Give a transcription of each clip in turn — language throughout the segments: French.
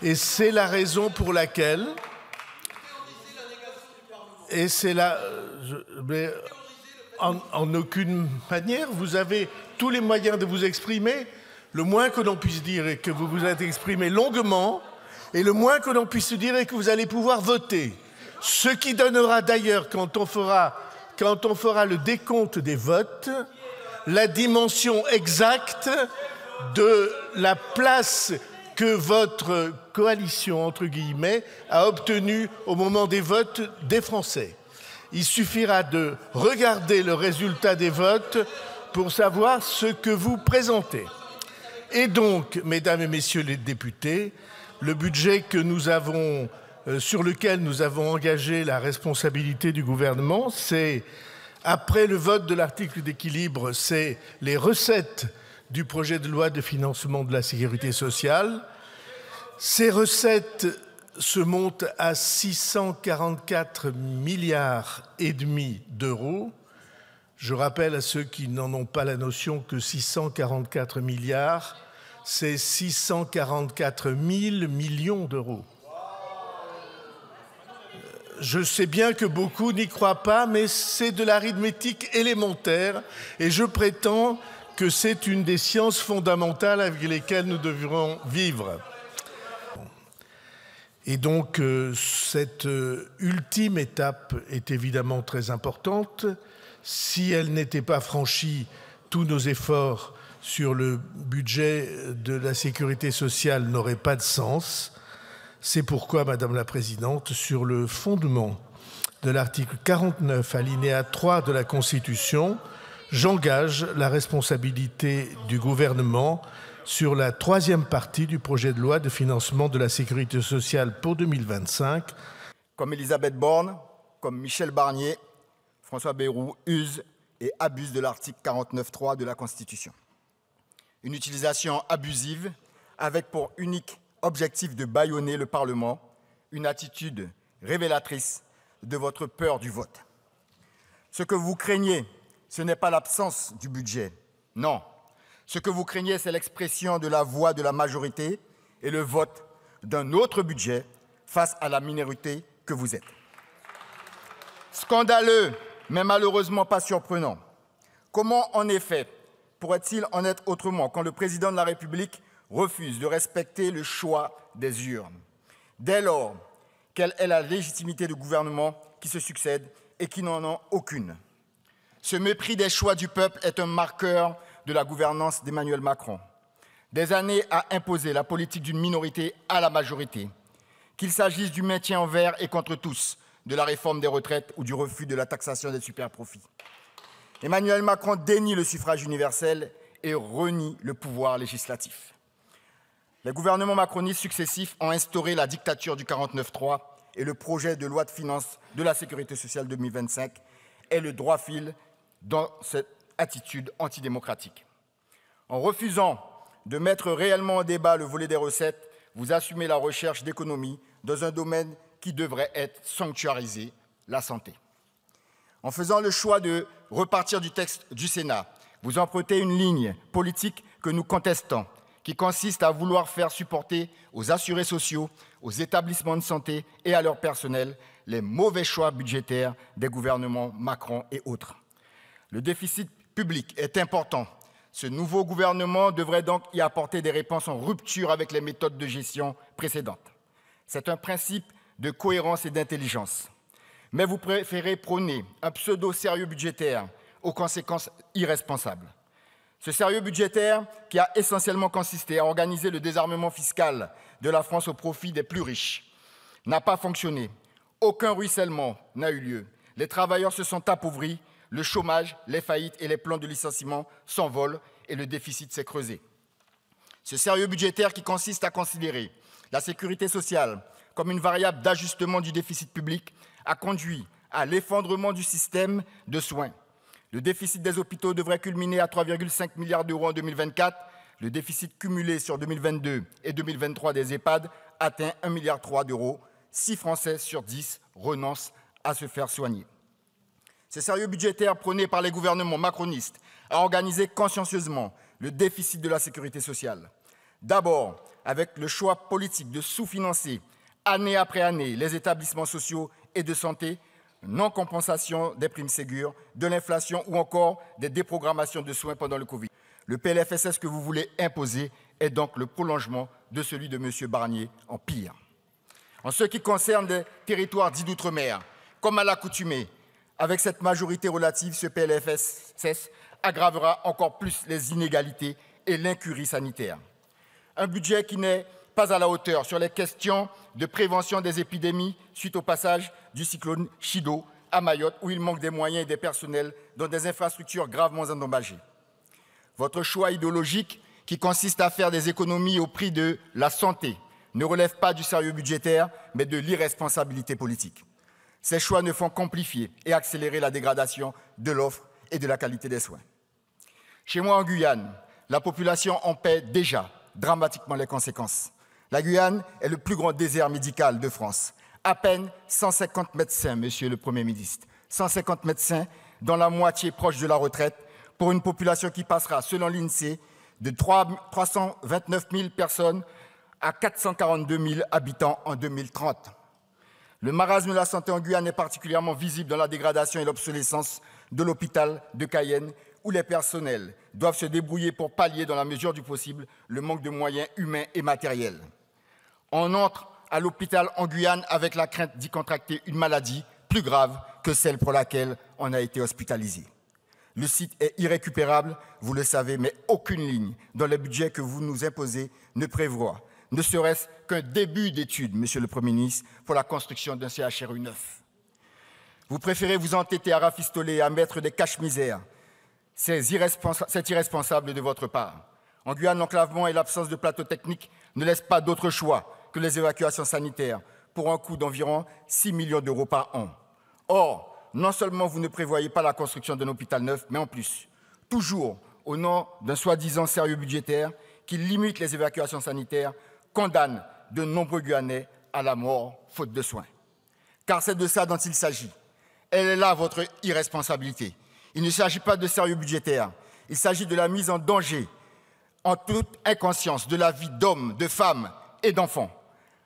Et c'est la raison pour laquelle... Et c'est là... Mais en aucune manière, vous avez tous les moyens de vous exprimer. Le moins que l'on puisse dire est que vous vous êtes exprimé longuement, et le moins que l'on puisse dire est que vous allez pouvoir voter. Ce qui donnera d'ailleurs, quand on fera le décompte des votes, la dimension exacte de la place que votre coalition, entre guillemets, a obtenue au moment des votes des Français. Il suffira de regarder le résultat des votes pour savoir ce que vous présentez. Et donc, mesdames et messieurs les députés, le budget que nous avons, sur lequel nous avons engagé la responsabilité du gouvernement, c'est, après le vote de l'article d'équilibre, c'est les recettes du projet de loi de financement de la sécurité sociale. Ces recettes se montent à 644,5 milliards d'euros. Je rappelle à ceux qui n'en ont pas la notion que 644 milliards, c'est 644 000 millions d'euros. Je sais bien que beaucoup n'y croient pas, mais c'est de l'arithmétique élémentaire et je prétends que c'est une des sciences fondamentales avec lesquelles nous devrons vivre. Et donc, cette ultime étape est évidemment très importante. Si elle n'était pas franchie, tous nos efforts sur le budget de la sécurité sociale n'auraient pas de sens. C'est pourquoi, Madame la Présidente, sur le fondement de l'article 49, alinéa 3 de la Constitution, j'engage la responsabilité du gouvernement sur la troisième partie du projet de loi de financement de la sécurité sociale pour 2025. Comme Elisabeth Borne, comme Michel Barnier, François Bayrou use et abuse de l'article 49.3 de la Constitution. Une utilisation abusive avec pour unique objectif de bâillonner le Parlement, une attitude révélatrice de votre peur du vote. Ce que vous craignez, ce n'est pas l'absence du budget, non. Ce que vous craignez, c'est l'expression de la voix de la majorité et le vote d'un autre budget face à la minorité que vous êtes. Scandaleux, mais malheureusement pas surprenant. Comment, en effet, pourrait-il en être autrement quand le président de la République refuse de respecter le choix des urnes? Dès lors, quelle est la légitimité de gouvernement qui se succèdent et qui n'en ont aucune? Ce mépris des choix du peuple est un marqueur de la gouvernance d'Emmanuel Macron. Des années à imposer la politique d'une minorité à la majorité, qu'il s'agisse du maintien envers et contre tous, de la réforme des retraites ou du refus de la taxation des superprofits. Emmanuel Macron dénie le suffrage universel et renie le pouvoir législatif. Les gouvernements macronistes successifs ont instauré la dictature du 49.3 et le projet de loi de finances de la sécurité sociale 2025 est le droit fil dans cette attitude antidémocratique. En refusant de mettre réellement en débat le volet des recettes, vous assumez la recherche d'économie dans un domaine qui devrait être sanctuarisé, la santé. En faisant le choix de repartir du texte du Sénat, vous empruntez une ligne politique que nous contestons, qui consiste à vouloir faire supporter aux assurés sociaux, aux établissements de santé et à leur personnel les mauvais choix budgétaires des gouvernements Macron et autres. Le déficit public est important. Ce nouveau gouvernement devrait donc y apporter des réponses en rupture avec les méthodes de gestion précédentes. C'est un principe de cohérence et d'intelligence. Mais vous préférez prôner un pseudo-sérieux budgétaire aux conséquences irresponsables. Ce sérieux budgétaire, qui a essentiellement consisté à organiser le désarmement fiscal de la France au profit des plus riches, n'a pas fonctionné. Aucun ruissellement n'a eu lieu. Les travailleurs se sont appauvris, le chômage, les faillites et les plans de licenciement s'envolent et le déficit s'est creusé. Ce sérieux budgétaire qui consiste à considérer la sécurité sociale comme une variable d'ajustement du déficit public a conduit à l'effondrement du système de soins. Le déficit des hôpitaux devrait culminer à 3,5 milliards d'euros en 2024. Le déficit cumulé sur 2022 et 2023 des EHPAD atteint 1,3 milliard d'euros. 6 Français sur 10 renoncent à se faire soigner. Ce sérieux budgétaire prôné par les gouvernements macronistes a organisé consciencieusement le déficit de la sécurité sociale. D'abord, avec le choix politique de sous-financer année après année les établissements sociaux et de santé, non-compensation des primes Ségur, de l'inflation ou encore des déprogrammations de soins pendant le Covid. Le PLFSS que vous voulez imposer est donc le prolongement de celui de M. Barnier en pire. En ce qui concerne les territoires dits d'outre-mer, comme à l'accoutumée, avec cette majorité relative, ce PLFSS aggravera encore plus les inégalités et l'incurie sanitaire. Un budget qui n'est pas à la hauteur sur les questions de prévention des épidémies suite au passage du cyclone Chido à Mayotte, où il manque des moyens et des personnels dans des infrastructures gravement endommagées. Votre choix idéologique, qui consiste à faire des économies au prix de la santé, ne relève pas du sérieux budgétaire, mais de l'irresponsabilité politique. Ces choix ne font qu'amplifier et accélérer la dégradation de l'offre et de la qualité des soins. Chez moi, en Guyane, la population en paie déjà dramatiquement les conséquences. La Guyane est le plus grand désert médical de France. À peine 150 médecins, monsieur le Premier ministre. 150 médecins, dont la moitié proche de la retraite, pour une population qui passera, selon l'INSEE, de 329 000 personnes à 442 000 habitants en 2030. Le marasme de la santé en Guyane est particulièrement visible dans la dégradation et l'obsolescence de l'hôpital de Cayenne, où les personnels doivent se débrouiller pour pallier, dans la mesure du possible, le manque de moyens humains et matériels. On entre à l'hôpital en Guyane avec la crainte d'y contracter une maladie plus grave que celle pour laquelle on a été hospitalisé. Le site est irrécupérable, vous le savez, mais aucune ligne dans le budget que vous nous imposez ne prévoit, ne serait-ce qu'un début d'étude, monsieur le Premier ministre, pour la construction d'un CHRU neuf. Vous préférez vous entêter à rafistoler et à mettre des caches-misères. C'est irresponsable de votre part. En Guyane, l'enclavement et l'absence de plateau technique ne laissent pas d'autre choix que les évacuations sanitaires pour un coût d'environ 6 millions d'euros par an. Or, non seulement vous ne prévoyez pas la construction d'un hôpital neuf, mais en plus, toujours au nom d'un soi-disant sérieux budgétaire qui limite les évacuations sanitaires, condamne de nombreux Guyanais à la mort faute de soins. Car c'est de ça dont il s'agit. Elle est là votre irresponsabilité. Il ne s'agit pas de sérieux budgétaire, il s'agit de la mise en danger, en toute inconscience, de la vie d'hommes, de femmes et d'enfants.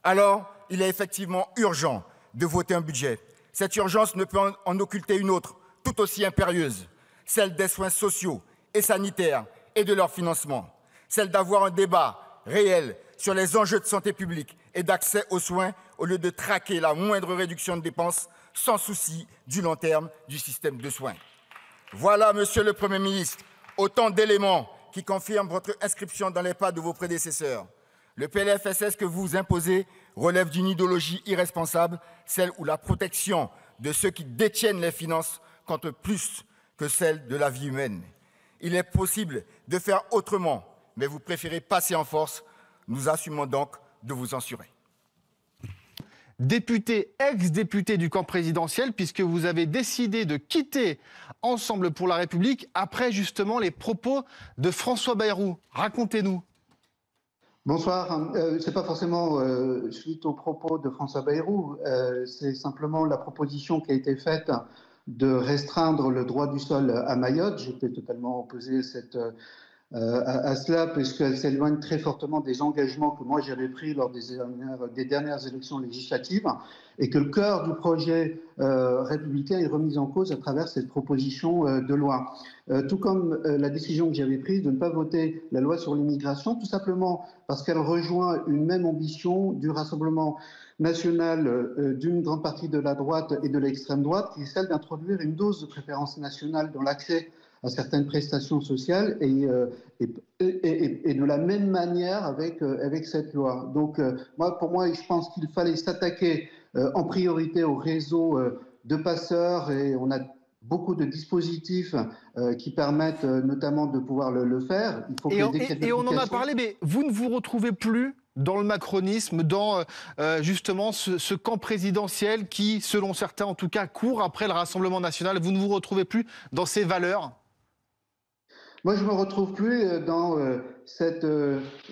Alors, il est effectivement urgent de voter un budget. Cette urgence ne peut en occulter une autre, tout aussi impérieuse, celle des soins sociaux et sanitaires et de leur financement, celle d'avoir un débat réel sur les enjeux de santé publique et d'accès aux soins au lieu de traquer la moindre réduction de dépenses sans souci du long terme du système de soins. Voilà, monsieur le Premier ministre, autant d'éléments qui confirment votre inscription dans les pas de vos prédécesseurs. Le PLFSS que vous imposez relève d'une idéologie irresponsable, celle où la protection de ceux qui détiennent les finances compte plus que celle de la vie humaine. Il est possible de faire autrement, mais vous préférez passer en force. Nous assumons donc de vous censurer. Député, ex-député du camp présidentiel, puisque vous avez décidé de quitter Ensemble pour la République après justement les propos de François Bayrou. Racontez-nous. Bonsoir. C'est pas forcément suite aux propos de François Bayrou, c'est simplement la proposition qui a été faite de restreindre le droit du sol à Mayotte. J'étais totalement opposé à cela, puisqu'elle s'éloigne très fortement des engagements que moi j'avais pris lors des dernières élections législatives, et que le cœur du projet républicain est remis en cause à travers cette proposition de loi. Tout comme la décision que j'avais prise de ne pas voter la loi sur l'immigration, tout simplement parce qu'elle rejoint une même ambition du Rassemblement national, d'une grande partie de la droite et de l'extrême droite, qui est celle d'introduire une dose de préférence nationale dans l'accès à certaines prestations sociales et de la même manière avec cette loi. Donc, pour moi, je pense qu'il fallait s'attaquer en priorité au réseau de passeurs, et on a beaucoup de dispositifs qui permettent notamment de pouvoir le faire. Il faut et on en a parlé, mais vous ne vous retrouvez plus dans le macronisme, dans justement ce camp présidentiel qui, selon certains en tout cas, court après le Rassemblement national. Vous ne vous retrouvez plus dans ces valeurs ? Moi, je ne me retrouve plus dans cette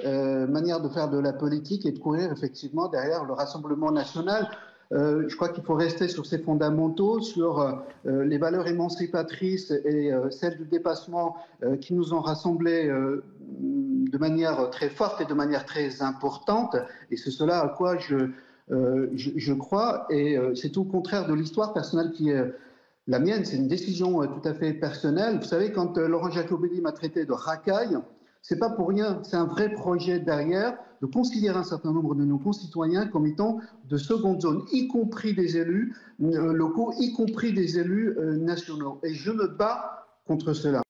manière de faire de la politique et de courir effectivement derrière le Rassemblement national. Je crois qu'il faut rester sur ces fondamentaux, sur les valeurs émancipatrices et celles du dépassement qui nous ont rassemblés de manière très forte et de manière très importante. Et c'est cela à quoi je crois. Et c'est tout le contraire de l'histoire personnelle qui est la mienne. C'est une décision tout à fait personnelle. Vous savez, quand Laurent Jacobelli m'a traité de racaille, c'est pas pour rien, c'est un vrai projet derrière de considérer un certain nombre de nos concitoyens comme étant de seconde zone, y compris des élus locaux, y compris des élus nationaux. Et je me bats contre cela.